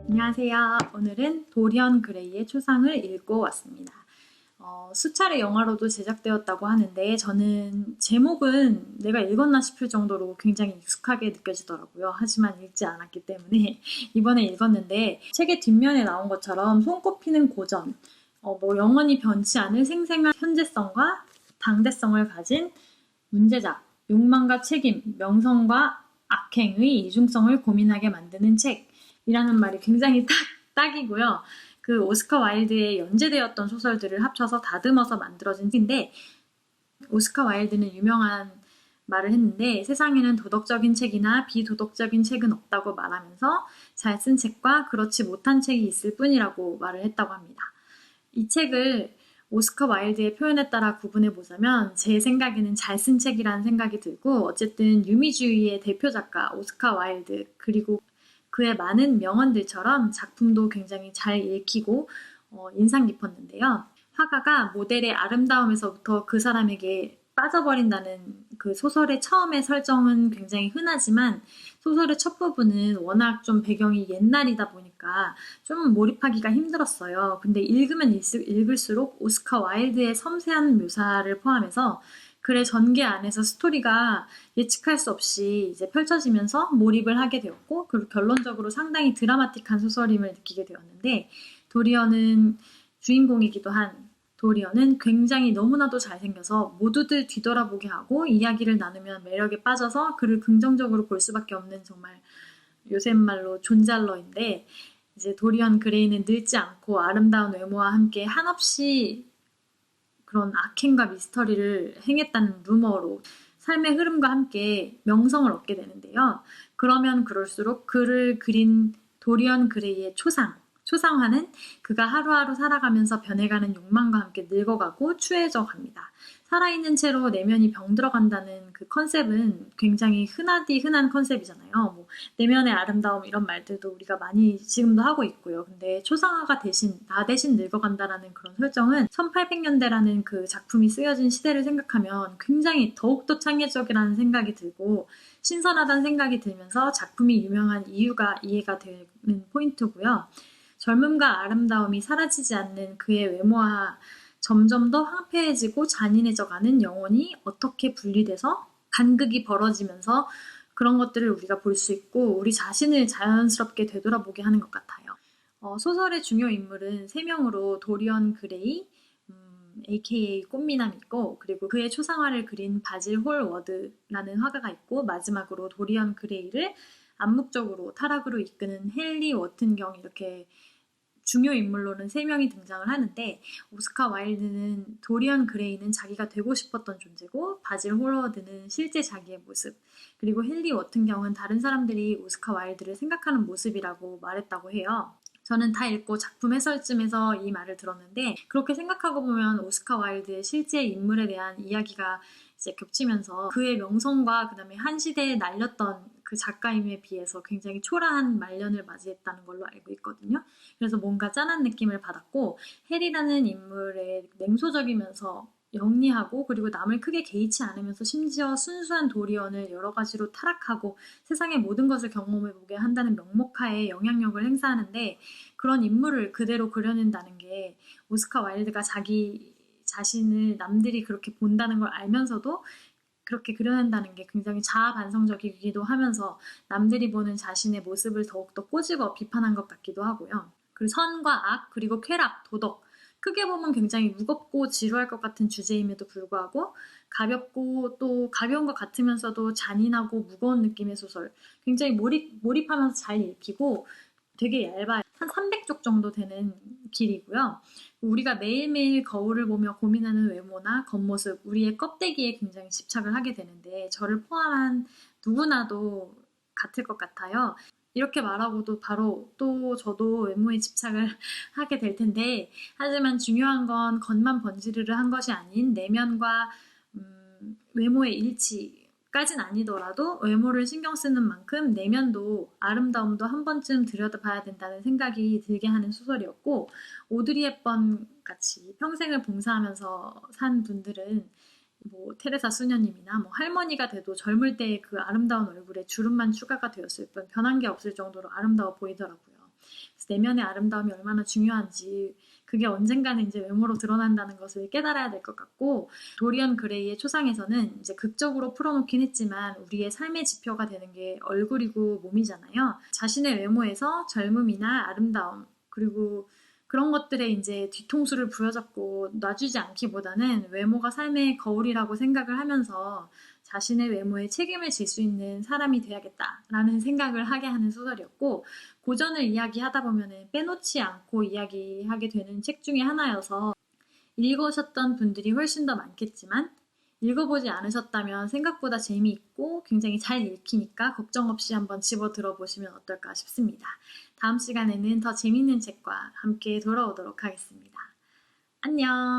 안녕하세요. 오늘은 도리언 그레이의 초상을 읽고 왔습니다. 수차례 영화로도 제작되었다고 하는데 저는 제목은 내가 읽었나 싶을 정도로 굉장히 익숙하게 느껴지더라고요. 하지만 읽지 않았기 때문에 이번에 읽었는데 책의 뒷면에 나온 것처럼 손꼽히는 고전, 영원히 변치 않을 생생한 현재성과 당대성을 가진 문제작, 욕망과 책임, 명성과 악행의 이중성을 고민하게 만드는 책이라는 말이 굉장히 딱이고요. 그 오스카 와일드에 연재되었던 소설들을 합쳐서 다듬어서 만들어진 책인데, 오스카 와일드는 유명한 말을 했는데 세상에는 도덕적인 책이나 비도덕적인 책은 없다고 말하면서 잘 쓴 책과 그렇지 못한 책이 있을 뿐이라고 말을 했다고 합니다. 이 책을 오스카 와일드의 표현에 따라 구분해보자면 제 생각에는 잘 쓴 책이라는 생각이 들고, 어쨌든 유미주의의 대표 작가 오스카 와일드, 그리고 그의 많은 명언들처럼 작품도 굉장히 잘 읽히고 인상 깊었는데요. 화가가 모델의 아름다움에서부터 그 사람에게 빠져버린다는 그 소설의 처음의 설정은 굉장히 흔하지만 소설의 첫 부분은 워낙 좀 배경이 옛날이다 보니까 좀 몰입하기가 힘들었어요. 근데 읽으면 읽을수록 오스카 와일드의 섬세한 묘사를 포함해서 글의 전개 안에서 스토리가 예측할 수 없이 이제 펼쳐지면서 몰입을 하게 되었고, 그리고 결론적으로 상당히 드라마틱한 소설임을 느끼게 되었는데, 주인공이기도 한 도리언은 굉장히 너무나도 잘생겨서 모두들 뒤돌아보게 하고 이야기를 나누면 매력에 빠져서 그를 긍정적으로 볼 수밖에 없는, 정말 요새 말로 존잘러인데, 이제 도리언 그레이는 늙지 않고 아름다운 외모와 함께 한없이 그런 악행과 미스터리를 행했다는 루머로 삶의 흐름과 함께 명성을 얻게 되는데요. 그러면 그럴수록 그를 그린 도리언 그레이의 초상화는 그가 하루하루 살아가면서 변해가는 욕망과 함께 늙어가고 추해져 갑니다. 살아있는 채로 내면이 병들어간다는 그 컨셉은 굉장히 흔한 컨셉이잖아요. 내면의 아름다움 이런 말들도 우리가 많이 지금도 하고 있고요. 근데 초상화가 나 대신 늙어간다라는 그런 설정은 1800년대라는 그 작품이 쓰여진 시대를 생각하면 굉장히 더욱더 창의적이라는 생각이 들고 신선하다는 생각이 들면서 작품이 유명한 이유가 이해가 되는 포인트고요. 젊음과 아름다움이 사라지지 않는 그의 외모와 점점 더 황폐해지고 잔인해져가는 영혼이 어떻게 분리돼서 간극이 벌어지면서 그런 것들을 우리가 볼 수 있고 우리 자신을 자연스럽게 되돌아보게 하는 것 같아요. 소설의 중요 인물은 3명으로 도리언 그레이, AKA 꽃미남 있고, 그리고 그의 초상화를 그린 바질 홀워드라는 화가가 있고, 마지막으로 도리언 그레이를 암묵적으로 타락으로 이끄는 헨리 워튼경, 이렇게 중요 인물로는 3명이 등장을 하는데, 오스카 와일드는 도리언 그레이는 자기가 되고 싶었던 존재고, 바질 홀워드는 실제 자기의 모습, 그리고 헨리 워튼경은 다른 사람들이 오스카 와일드를 생각하는 모습이라고 말했다고 해요. 저는 다 읽고 작품 해설쯤에서 이 말을 들었는데, 그렇게 생각하고 보면 오스카 와일드의 실제 인물에 대한 이야기가 이제 겹치면서 그의 명성과 그다음에 한 시대에 날렸던 그 작가임에 비해서 굉장히 초라한 말년을 맞이했다는 걸로 알고 있거든요. 그래서 뭔가 짠한 느낌을 받았고, 해리라는 인물의 냉소적이면서 영리하고 그리고 남을 크게 개의치 않으면서 심지어 순수한 도리언을 여러 가지로 타락하고 세상의 모든 것을 경험해보게 한다는 명목하에 영향력을 행사하는데, 그런 인물을 그대로 그려낸다는 게 오스카 와일드가 자기 자신을 남들이 그렇게 본다는 걸 알면서도 그렇게 그려낸다는 게 굉장히 자아반성적이기도 하면서 남들이 보는 자신의 모습을 더욱더 꼬집어 비판한 것 같기도 하고요. 그리고 선과 악, 그리고 쾌락, 도덕, 크게 보면 굉장히 무겁고 지루할 것 같은 주제임에도 불구하고 가볍고 또 가벼운 것 같으면서도 잔인하고 무거운 느낌의 소설, 굉장히 몰입하면서 잘 읽히고 되게 얇아요. 한 300쪽 정도 되는 길이고요. 우리가 매일매일 거울을 보며 고민하는 외모나 겉모습, 우리의 껍데기에 굉장히 집착을 하게 되는데, 저를 포함한 누구나도 같을 것 같아요. 이렇게 말하고도 바로 또 저도 외모에 집착을 하게 될 텐데, 하지만 중요한 건 겉만 번지르르 한 것이 아닌 내면과 외모의 일치까진 아니더라도 외모를 신경 쓰는 만큼 내면도 아름다움도 한 번쯤 들여다봐야 된다는 생각이 들게 하는 소설이었고, 오드리 헵번 같이 평생을 봉사하면서 산 분들은 뭐 테레사 수녀님이나 뭐 할머니가 돼도 젊을 때의 그 아름다운 얼굴에 주름만 추가가 되었을 뿐 변한 게 없을 정도로 아름다워 보이더라고요. 그래서 내면의 아름다움이 얼마나 중요한지 그게 언젠가는 이제 외모로 드러난다는 것을 깨달아야 될 것 같고 도리언 그레이의 초상에서는 이제 극적으로 풀어놓긴 했지만 우리의 삶의 지표가 되는 게 얼굴이고 몸이잖아요. 자신의 외모에서 젊음이나 아름다움 그리고 그런 것들에 이제 뒤통수를 부여잡고 놔주지 않기보다는 외모가 삶의 거울이라고 생각을 하면서 자신의 외모에 책임을 질 수 있는 사람이 돼야겠다라는 생각을 하게 하는 소설이었고 고전을 이야기하다 보면은 빼놓지 않고 이야기하게 되는 책 중에 하나여서 읽으셨던 분들이 훨씬 더 많겠지만 읽어보지 않으셨다면 생각보다 재미있고 굉장히 잘 읽히니까 걱정 없이 한번 집어 들어보시면 어떨까 싶습니다. 다음 시간에는 더 재미있는 책과 함께 돌아오도록 하겠습니다. 안녕!